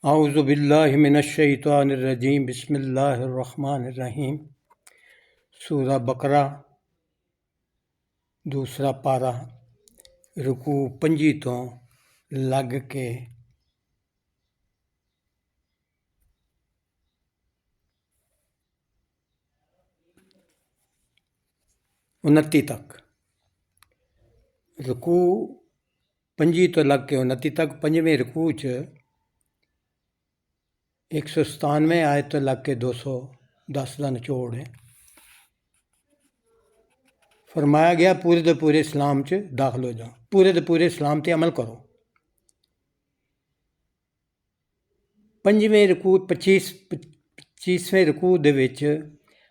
आऊज़ु बिल्लाहि मिनश्शैतानिर्रजीम बिस्मिल्लाहिर्रहमानिर्रहीम। सूरा बकरा दूसरा पारा रुकू 25 तो लग के 29 तक। रुकू 25 तो लग के 29 तक। पंजवें रुकू च 197 आयत तो लग के 210 का निचोड़ है। फरमाया गया पूरे दे पूरे इस्लाम च दाखल हो जाओ, पूरे दे पूरे इस्लाम ते अमल करो। पंजवें रुकू 25वें रुकू दे विच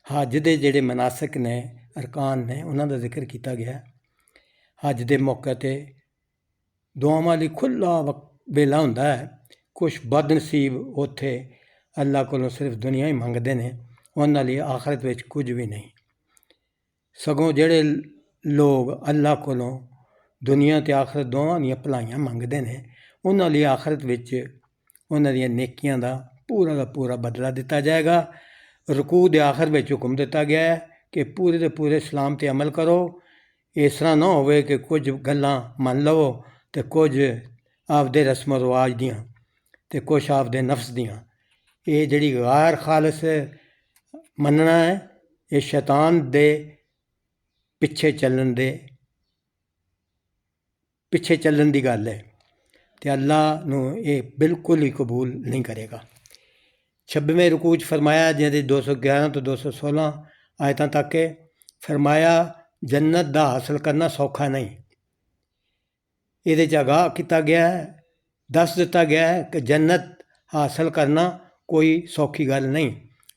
हज दे जेड़े मनासिक ने, अरकान ने, उन्हां दा जिक्र किया गया। हज दे मौके ते दुआवां लई खुला वेला हुंदा है। कुछ बदनसीब उत्थे अल्लाह कोलों सिर्फ दुनिया ही मंगदे ने, उन्हां लई आखरत विच कुछ भी नहीं। सगों जेड़े लोग अल्लाह कोलों दुनिया ते आखरत दोवां दियां भलाइयां मंगदे ने, उन्हां लई आखरत विच उन्हां दियां नेकियां दा पूरा बदला दिता जाएगा। रुकू दे आखिर विच हुक्म दिता गया है कि पूरे दे पूरे इस्लाम ते अमल करो। इस तरह ना होवे कि कुछ गल्लां मन लवो ते कुछ आपदे रस्म रिवाज दियां ते कुछ आपदे नफ्स दियां। ये जिहड़ी गैर खालस मनना है, ये शैतान दे पिछे चलन दी गल है ते अल्लाह नूं ये बिल्कुल ही कबूल नहीं करेगा। 26वें रुकू च फरमाया, जिहदे 211 तो 216 आयतां तक है, फरमाया जन्नत दा हासल करना सौखा नहीं। ਇਹਦੇ 'ਚ आगाह किया गया है, दस दिता गया है कि जन्नत हासिल करना कोई सौखी गल नहीं।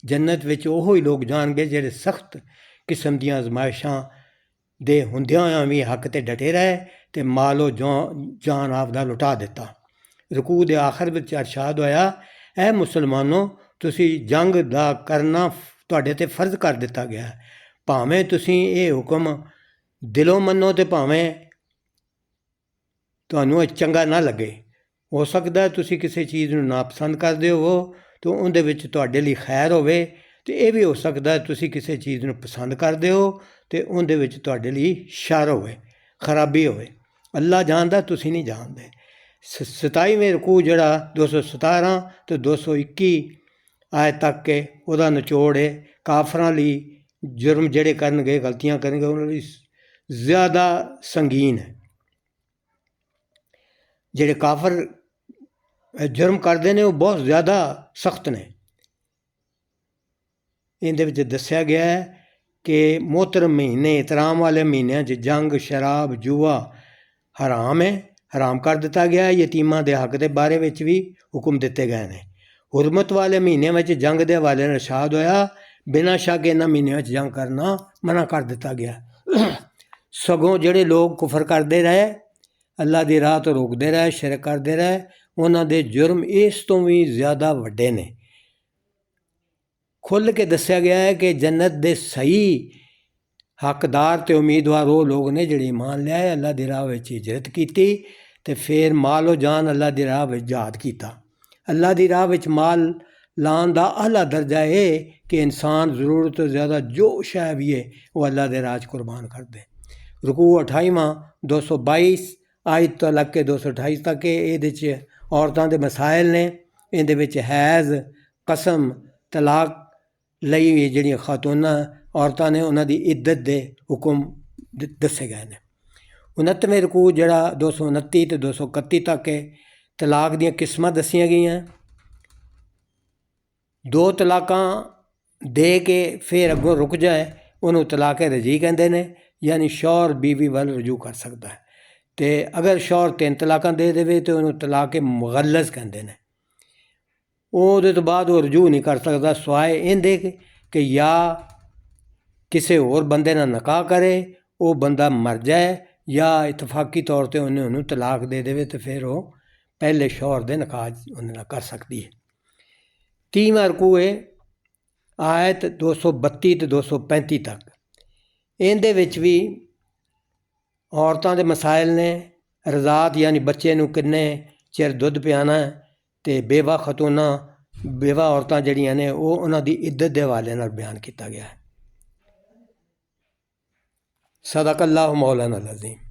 जन्नत विच ओहो ही लोग जाणगे ਜਿਹੜੇ सख्त किस्म ਦੀਆਂ आजमाइशां दे ਹੁੰਦਿਆਂ ਹੋਇਆਂ भी हक ते डटे रहे ते मालो जान आपदा लुटा दिता। रुकू दे आखिर विच अरशाद होया, ऐ मुसलमानों, तुसी जंग दा करना तुहाडे ते फर्ज कर दिता गया है। भावें तुसी ये हुक्म दिलों मन्नो ते भावें ਤੁਹਾਨੂੰ ਚੰਗਾ ਨਾ ਲੱਗੇ। ਹੋ ਸਕਦਾ ਤੁਸੀਂ ਕਿਸੇ ਚੀਜ਼ ਨੂੰ ਨਾਪਸੰਦ ਕਰਦੇ ਹੋਵੋ ਤਾਂ ਉਹਦੇ ਵਿੱਚ ਤੁਹਾਡੇ ਲਈ ਖੈਰ ਹੋਵੇ, ਅਤੇ ਇਹ ਵੀ ਹੋ ਸਕਦਾ ਤੁਸੀਂ ਕਿਸੇ ਚੀਜ਼ ਨੂੰ ਪਸੰਦ ਕਰਦੇ ਹੋ ਅਤੇ ਉਹਦੇ ਵਿੱਚ ਤੁਹਾਡੇ ਲਈ ਸ਼ਰ ਹੋਵੇ, ਖਰਾਬੀ ਹੋਵੇ। ਅੱਲਾ ਜਾਣਦਾ, ਤੁਸੀਂ ਨਹੀਂ ਜਾਣਦੇ। 27ਵੇਂ ਰਕੂ ਜਿਹੜਾ 217 ਤੋਂ 221 ਆਇਤ ਤੱਕ ਕੇ ਉਹਦਾ ਨਿਚੋੜ ਹੈ। ਕਾਫਰਾਂ ਲਈ ਜੁਰਮ ਜਿਹੜੇ ਕਰਨਗੇ, ਗਲਤੀਆਂ ਕਰਨਗੇ, ਉਹਨਾਂ ਲਈ ਜ਼ਿਆਦਾ ਸੰਗੀਨ ਹੈ। ਜਿਹੜੇ ਕਾਫਰ ਜੁਰਮ ਕਰਦੇ ਨੇ ਉਹ ਬਹੁਤ ਜ਼ਿਆਦਾ ਸਖਤ ਨੇ। ਇਹਦੇ ਵਿੱਚ ਦੱਸਿਆ ਗਿਆ ਹੈ ਕਿ ਮੁਹਤਰਮ ਮਹੀਨੇ, ਇਤਰਾਮ ਵਾਲੇ ਮਹੀਨਿਆਂ 'ਚ ਜੰਗ, ਸ਼ਰਾਬ, ਜੂਆ ਹਰਾਮ ਹੈ, ਹਰਾਮ ਕਰ ਦਿੱਤਾ ਗਿਆ ਹੈ। ਯਤੀਮਾਂ ਦੇ ਹੱਕ ਦੇ ਬਾਰੇ ਵਿੱਚ ਵੀ ਹੁਕਮ ਦਿੱਤੇ ਗਏ ਨੇ। ਹੁਰਮਤ ਵਾਲੇ ਮਹੀਨਿਆਂ ਵਿੱਚ ਜੰਗ ਦੇ ਹਵਾਲੇ ਨਾਲ ਇਰਸ਼ਾਦ ਹੋਇਆ, ਬਿਨਾਂ ਸ਼ੱਕ ਇਹਨਾਂ ਮਹੀਨਿਆਂ ਵਿੱਚ ਜੰਗ ਕਰਨਾ ਮਨਾ ਕਰ ਦਿੱਤਾ ਗਿਆ। ਸਗੋਂ ਜਿਹੜੇ ਲੋਕ ਕੁਫਰ ਕਰਦੇ ਰਹੇ, ਅੱਲਾ ਦੀ ਰਾਹ ਤੋਂ ਰੋਕਦੇ ਰਹੇ, ਸ਼ਿਰਕ ਕਰਦੇ ਰਹੇ, ਉਹਨਾਂ ਦੇ ਜੁਰਮ ਇਸ ਤੋਂ ਵੀ ਜ਼ਿਆਦਾ ਵੱਡੇ ਨੇ। ਖੁੱਲ੍ਹ ਕੇ ਦੱਸਿਆ ਗਿਆ ਹੈ ਕਿ ਜੰਨਤ ਦੇ ਸਹੀ ਹੱਕਦਾਰ ਅਤੇ ਉਮੀਦਵਾਰ ਉਹ ਲੋਕ ਨੇ ਜਿਹੜੇ ਈਮਾਨ ਲਿਆਏ, ਅੱਲਾ ਦੀ ਰਾਹ ਵਿੱਚ ਹਿਜਰਤ ਕੀਤੀ ਅਤੇ ਫਿਰ ਮਾਲ ਜਾਨ ਅੱਲਾ ਦੀ ਰਾਹ ਵਿੱਚ ਜਹਾਦ ਕੀਤਾ। ਅੱਲਾ ਦੀ ਰਾਹ ਵਿੱਚ ਮਾਲ ਲਾਉਣ ਦਾ ਆਲਾ ਦਰਜਾ ਇਹ ਕਿ ਇਨਸਾਨ ਜ਼ਰੂਰਤ ਤੋਂ ਜ਼ਿਆਦਾ ਜੋ ਸ਼ੈ ਵੀ ਹੈ ਉਹ ਅੱਲਾ ਦੇ ਰਾਹ 'ਚ ਕੁਰਬਾਨ ਕਰ ਦੇ। ਰਕੂ 28ਵਾਂ 222 ਆਇਤ ਤੋਂ ਲੱਗ ਕੇ 228 ਤੱਕ ਇਹਦੇ 'ਚ ਔਰਤਾਂ ਦੇ ਮਸਾਇਲ ਨੇ। ਇਹਦੇ ਵਿੱਚ ਹੈਜ਼, ਕਸਮ, ਤਲਾਕ ਲਈ ਜਿਹੜੀਆਂ ਖਾਤੂਨਾਂ ਔਰਤਾਂ ਨੇ ਉਹਨਾਂ ਦੀ ਇੱਜ਼ਤ ਦੇ ਹੁਕਮ ਦੱਸੇ ਗਏ ਨੇ। 29ਵੇਂ ਰਕੂ ਜਿਹੜਾ 229 ਅਤੇ 231 ਤੱਕ ਹੈ, ਤਲਾਕ ਦੀਆਂ ਕਿਸਮਾਂ ਦੱਸੀਆਂ ਗਈਆਂ। 2 ਤਲਾਕਾਂ ਦੇ ਕੇ ਫਿਰ ਅੱਗੋਂ ਰੁਕ ਜਾਏ ਉਹਨੂੰ ਤਲਾਕ ਰਜੀ ਕਹਿੰਦੇ ਨੇ, ਯਾਨੀ ਸ਼ੌਹਰ ਬੀਵੀ ਵੱਲ ਰਜੂ ਕਰ ਸਕਦਾ ਹੈ। ਅਤੇ ਅਗਰ ਸ਼ੌਹਰ 3 ਤਲਾਕਾਂ ਦੇ ਦੇਵੇ ਤਾਂ ਉਹਨੂੰ ਤਲਾਕ ਮੁਗੱਲਜ਼ ਕਹਿੰਦੇ ਨੇ। ਉਹਦੇ ਤੋਂ ਬਾਅਦ ਉਹ ਰਜੂ ਨਹੀਂ ਕਰ ਸਕਦਾ ਸਿਵਾਏ ਇਹਦੇ ਕਿ ਜਾਂ ਕਿਸੇ ਹੋਰ ਬੰਦੇ ਨਾਲ ਨਿਕਾਹ ਕਰੇ, ਉਹ ਬੰਦਾ ਮਰ ਜਾਏ, ਜਾਂ ਇਤਫਾਕੀ ਤੌਰ 'ਤੇ ਉਹਨੂੰ ਤਲਾਕ ਦੇ ਦੇਵੇ ਅਤੇ ਫਿਰ ਉਹ ਪਹਿਲੇ ਸ਼ੌਹਰ ਦੇ ਨਿਕਾਹ ਉਹਦੇ ਨਾਲ ਕਰ ਸਕਦੀ ਹੈ। 30ਵਾਂ ਰਕੂ ਹੈ ਆਇਤ 232 ਅਤੇ 235 ਤੱਕ। ਇਹਦੇ ਵਿੱਚ ਵੀ ਔਰਤਾਂ ਦੇ ਮਸਾਇਲ ਨੇ। ਰਜ਼ਾਤ ਯਾਨੀ ਬੱਚੇ ਨੂੰ ਕਿੰਨੇ ਚਿਰ ਦੁੱਧ ਪਿਆਣਾ ਅਤੇ ਬੇਵਾ ਖਤੂਨਾਂ, ਬੇਵਾ ਔਰਤਾਂ ਜਿਹੜੀਆਂ ਨੇ ਉਹ ਉਹਨਾਂ ਦੀ ਇੱਜ਼ਤ ਦੇ ਹਵਾਲੇ ਨਾਲ ਬਿਆਨ ਕੀਤਾ ਗਿਆ ਹੈ। ਸਦਕ ਅੱਲਾਹੁ ਮੌਲਾਨਾ ਅਲ-ਅਜ਼ੀਮ।